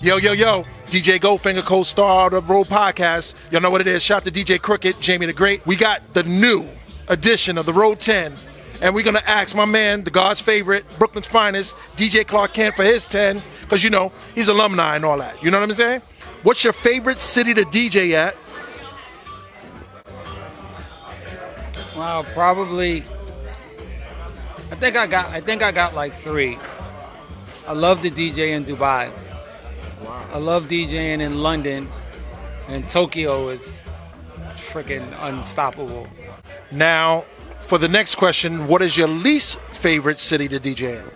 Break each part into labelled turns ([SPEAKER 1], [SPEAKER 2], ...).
[SPEAKER 1] Yo, yo, yo, DJ Goldfinger, co-star of the Road Podcast. Y'all know what it is. Shout to DJ Crooked, Jamie the Great. We got the new edition of the Road 10, and we're going to ask my man, the God's favorite, Brooklyn's finest, DJ Clark Kent for his 10, because, you know, he's alumni and all that. You know what I'm saying? What's your favorite city to DJ at?
[SPEAKER 2] Well, probably, I think I got like 3. I love the DJ in Dubai. Wow. I love DJing in London, and Tokyo is freaking unstoppable.
[SPEAKER 1] Now, for the next question, what is your least favorite city to DJ in?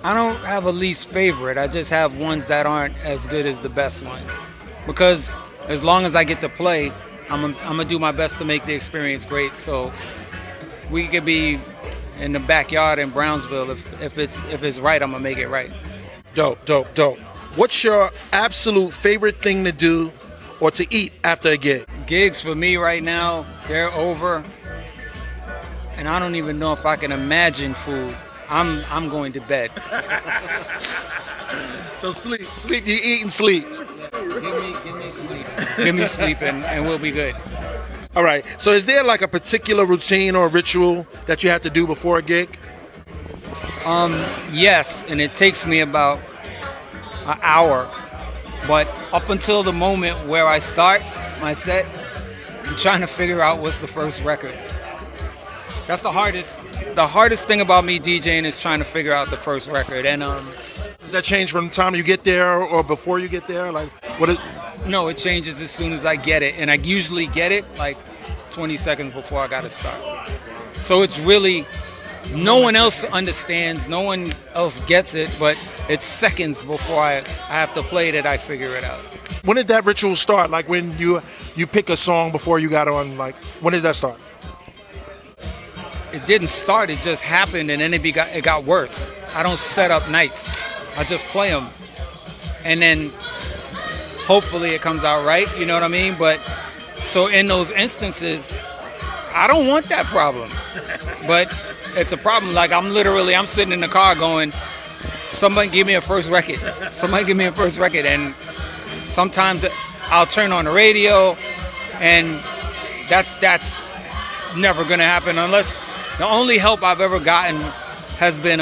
[SPEAKER 2] I don't have a least favorite. I just have ones that aren't as good as the best ones. Because as long as I get to play, I'm gonna do my best to make the experience great. So we could be in the backyard in Brownsville. If it's right, I'm gonna make it right.
[SPEAKER 1] Dope. What's your absolute favorite thing to do or to eat after a gig?
[SPEAKER 2] Gigs for me right now, they're over. And I don't even know if I can imagine food. I'm going to bed.
[SPEAKER 1] So sleep. You eat and sleep.
[SPEAKER 2] Give me sleep. Give me sleep and we'll be good.
[SPEAKER 1] All right. So is there like a particular routine or ritual that you have to do before a gig?
[SPEAKER 2] Yes, and it takes me about an hour. But up until the moment where I start my set, I'm trying to figure out what's the first record. That's the hardest. The hardest thing about me DJing is trying to figure out the first record. And
[SPEAKER 1] does that change from the time you get there or before you get there? Like what?
[SPEAKER 2] No, it changes as soon as I get it, and I usually get it like 20 seconds before I gotta start. So it's really no one else understands, no one else gets it, but it's seconds before I have to play that I figure it out.
[SPEAKER 1] When did that ritual start? Like when you pick a song before you got on? Like when did that start?
[SPEAKER 2] It didn't start. It just happened, and then it got worse. I don't set up nights. I just play them, and then hopefully it comes out right. You know what I mean? But so in those instances, I don't want that problem, but it's a problem. Like I'm sitting in the car going, somebody give me a first record. Somebody give me a first record, and sometimes I'll turn on the radio, and that's never gonna happen unless. The only help I've ever gotten has been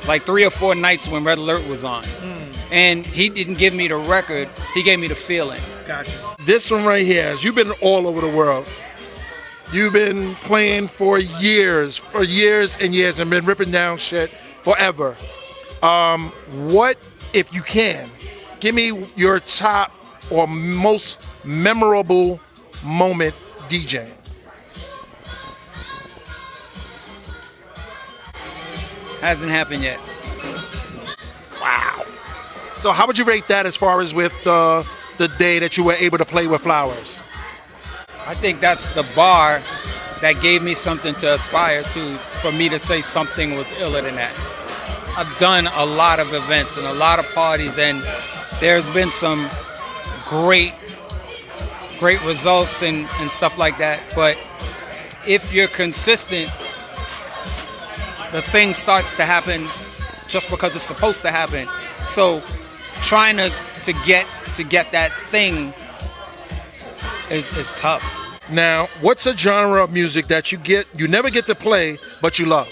[SPEAKER 2] like 3 or 4 nights when Red Alert was on. And he didn't give me the record, he gave me the feeling.
[SPEAKER 1] Gotcha. This one right here, as you've been all over the world. You've been playing for years and years, and been ripping down shit forever. What, if you can, give me your top or most memorable moment DJing?
[SPEAKER 2] Hasn't happened yet.
[SPEAKER 1] Wow. So how would you rate that as far as with the day that you were able to play with Flowers?
[SPEAKER 2] I think that's the bar that gave me something to aspire to, for me to say something was iller than that. I've done a lot of events and a lot of parties, and there's been some great results and stuff like that. But if you're consistent, the thing starts to happen just because it's supposed to happen. So trying to get that thing is tough.
[SPEAKER 1] Now, what's a genre of music that you never get to play but you love?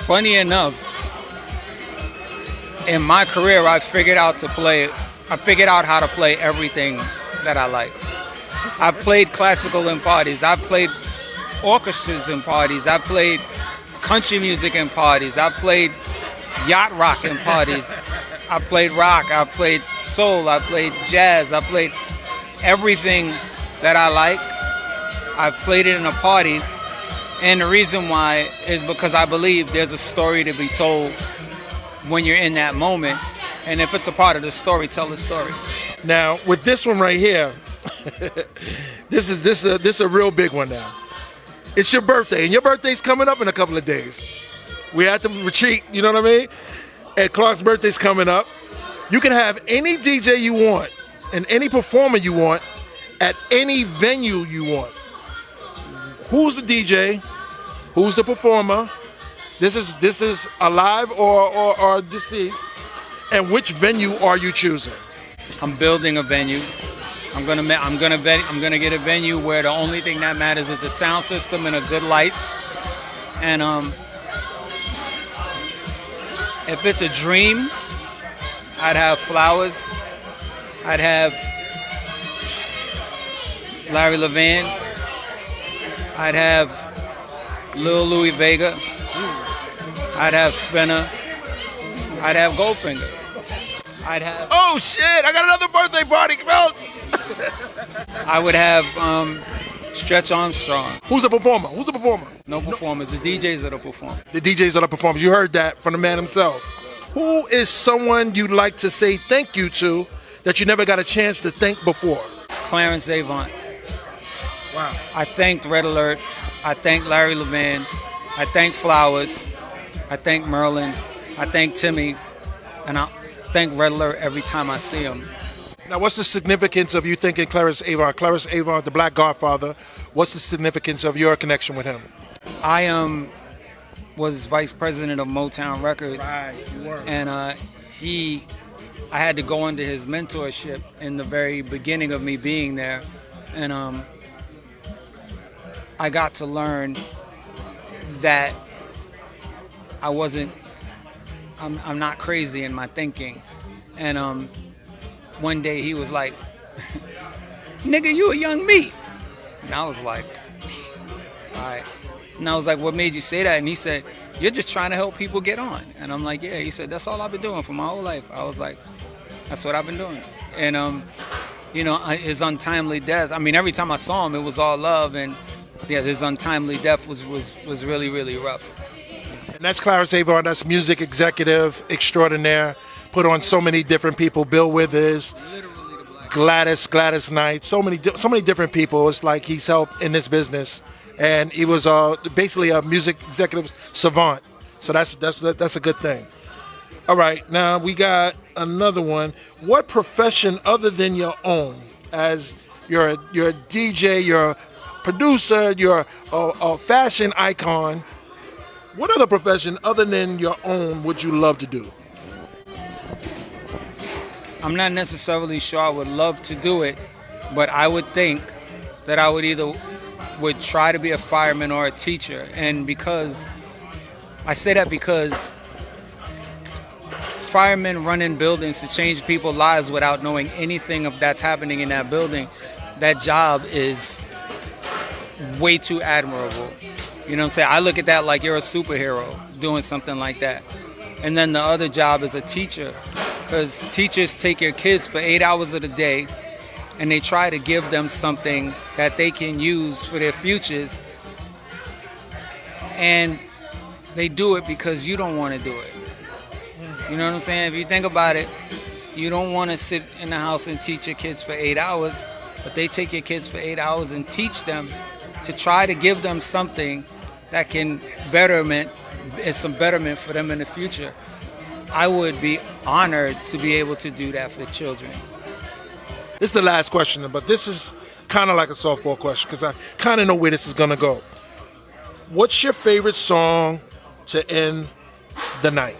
[SPEAKER 2] Funny enough, in my career I figured out how to play everything that I like. I've played classical in parties. I've played orchestras in parties. I played country music in parties. I played yacht rock in parties. I played rock. I played soul. I played jazz. I played everything that I like. I've played it in a party, and the reason why is because I believe there's a story to be told when you're in that moment, and if it's a part of the story, tell the story.
[SPEAKER 1] Now, with this one right here, this is a real big one now. It's your birthday, and your birthday's coming up in a couple of days. We're at the retreat, you know what I mean? And Clark's birthday's coming up. You can have any DJ you want and any performer you want at any venue you want. Who's the DJ? Who's the performer? This is alive or deceased. And which venue are you choosing?
[SPEAKER 2] I'm building a venue. I'm gonna get a venue where the only thing that matters is the sound system and a good lights. And if it's a dream, I'd have Flowers. I'd have Larry Levan. I'd have Lil Louis Vega. I'd have Spinner. I'd have Goldfinger. I'd have.
[SPEAKER 1] Oh shit! I got another birthday party, folks.
[SPEAKER 2] I would have Stretch Armstrong.
[SPEAKER 1] Who's the performer? Who's the performer?
[SPEAKER 2] No performers. The DJs are the performers.
[SPEAKER 1] The DJs are the performers. You heard that from the man himself. Who is someone you'd like to say thank you to that you never got a chance to thank before?
[SPEAKER 2] Clarence Avant.
[SPEAKER 1] Wow.
[SPEAKER 2] I thanked Red Alert. I thanked Larry Levan. I thanked Flowers. I thank Merlin. I thank Timmy. And I thank Red Alert every time I see him.
[SPEAKER 1] Now, what's the significance of you thinking Clarence Avant? Clarence Avant, the Black Godfather. What's the significance of your connection with him?
[SPEAKER 2] I was vice president of Motown Records.
[SPEAKER 1] Right, you were.
[SPEAKER 2] And I had to go under his mentorship in the very beginning of me being there. And I got to learn that I'm not crazy in my thinking. And one day he was like, "Nigga, you a young me." And I was like, all right. And I was like, "What made you say that?" And he said, "You're just trying to help people get on." And I'm like, "Yeah." He said, "That's all I've been doing for my whole life." I was like, "That's what I've been doing." And his untimely death, I mean, every time I saw him, it was all love. And yeah, his untimely death was really, really rough.
[SPEAKER 1] And that's Clarence Avant. That's music executive extraordinaire. Put on so many different people. Bill Withers, Gladys Knight. So many different people. It's like he's helped in this business, and he was basically a music executive savant. So that's a good thing. All right, now we got another one. What profession other than your own, as you're a DJ, you're a producer, you're a fashion icon, what other profession other than your own would you love to do?
[SPEAKER 2] I'm not necessarily sure I would love to do it, but I would think that I would try to be a fireman or a teacher. And because firemen run in buildings to change people's lives without knowing anything of that's happening in that building, that job is way too admirable. You know what I'm saying? I look at that like you're a superhero doing something like that. And then the other job is a teacher, because teachers take your kids for 8 hours of the day and they try to give them something that they can use for their futures. And they do it because you don't want to do it. You know what I'm saying? If you think about it, you don't want to sit in the house and teach your kids for 8 hours, but they take your kids for 8 hours and teach them to try to give them something that can is some betterment for them in the future. I would be honored to be able to do that for children.
[SPEAKER 1] This is the last question, but this is kind of like a softball question because I kind of know where this is going to go. What's your favorite song to end the night?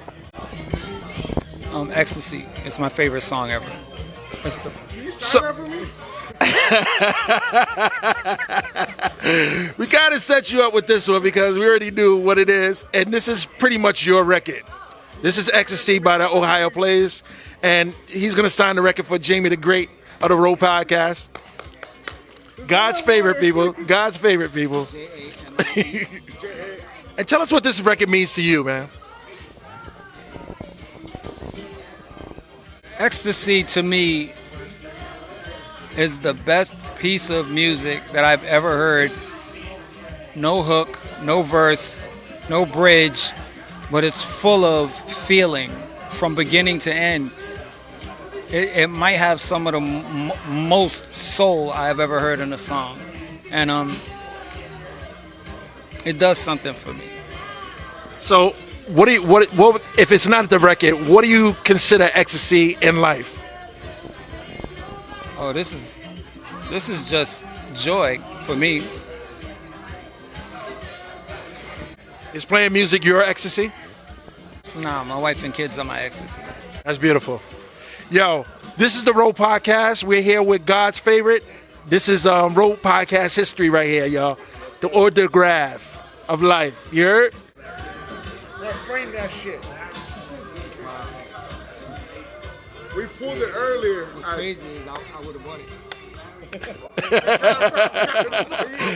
[SPEAKER 2] Ecstasy is my favorite song ever.
[SPEAKER 1] We kind of set you up with this one because we already knew what it is, and this is pretty much your record. This is Ecstasy by the Ohio Players, and he's going to sign the record for Jamie the Great of the Road Podcast. God's favorite people. God's favorite people. And tell us what this record means to you, man.
[SPEAKER 2] Ecstasy to me is the best piece of music that I've ever heard. No hook, no verse, no bridge, but it's full of feeling from beginning to end. It might have some of the most soul I've ever heard in a song. And it does something for me. So
[SPEAKER 1] what if it's not the record, what do you consider ecstasy in life?
[SPEAKER 2] Oh, this is just joy for me.
[SPEAKER 1] Is playing music your ecstasy?
[SPEAKER 2] Nah, my wife and kids are my ecstasy.
[SPEAKER 1] That's beautiful. Yo, this is the Road Podcast. We're here with God's favorite. This is Road Podcast history right here, y'all. The autograph of life. You heard?
[SPEAKER 3] Yeah, frame that shit. We pulled it earlier.
[SPEAKER 2] What's crazy is I would have bought it.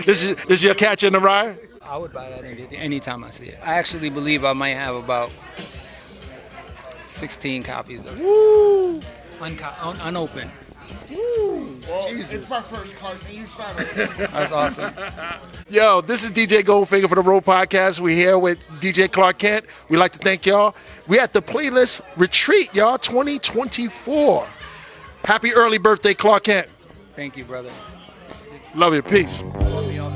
[SPEAKER 1] This is your catch in the rye?
[SPEAKER 2] I would buy that anytime I see it. I actually believe I might have about 16 copies of it.
[SPEAKER 1] Woo!
[SPEAKER 2] Unopened.
[SPEAKER 3] Well, it's my first card. Can you sign it?
[SPEAKER 2] That's awesome.
[SPEAKER 1] Yo, this is DJ Goldfinger for the Road Podcast. We're here with DJ Clark Kent. We'd like to thank y'all. We at the Playlist Retreat, y'all, 2024. Happy early birthday, Clark Kent.
[SPEAKER 2] Thank you, brother.
[SPEAKER 1] Love you. Peace.
[SPEAKER 2] Love y'all.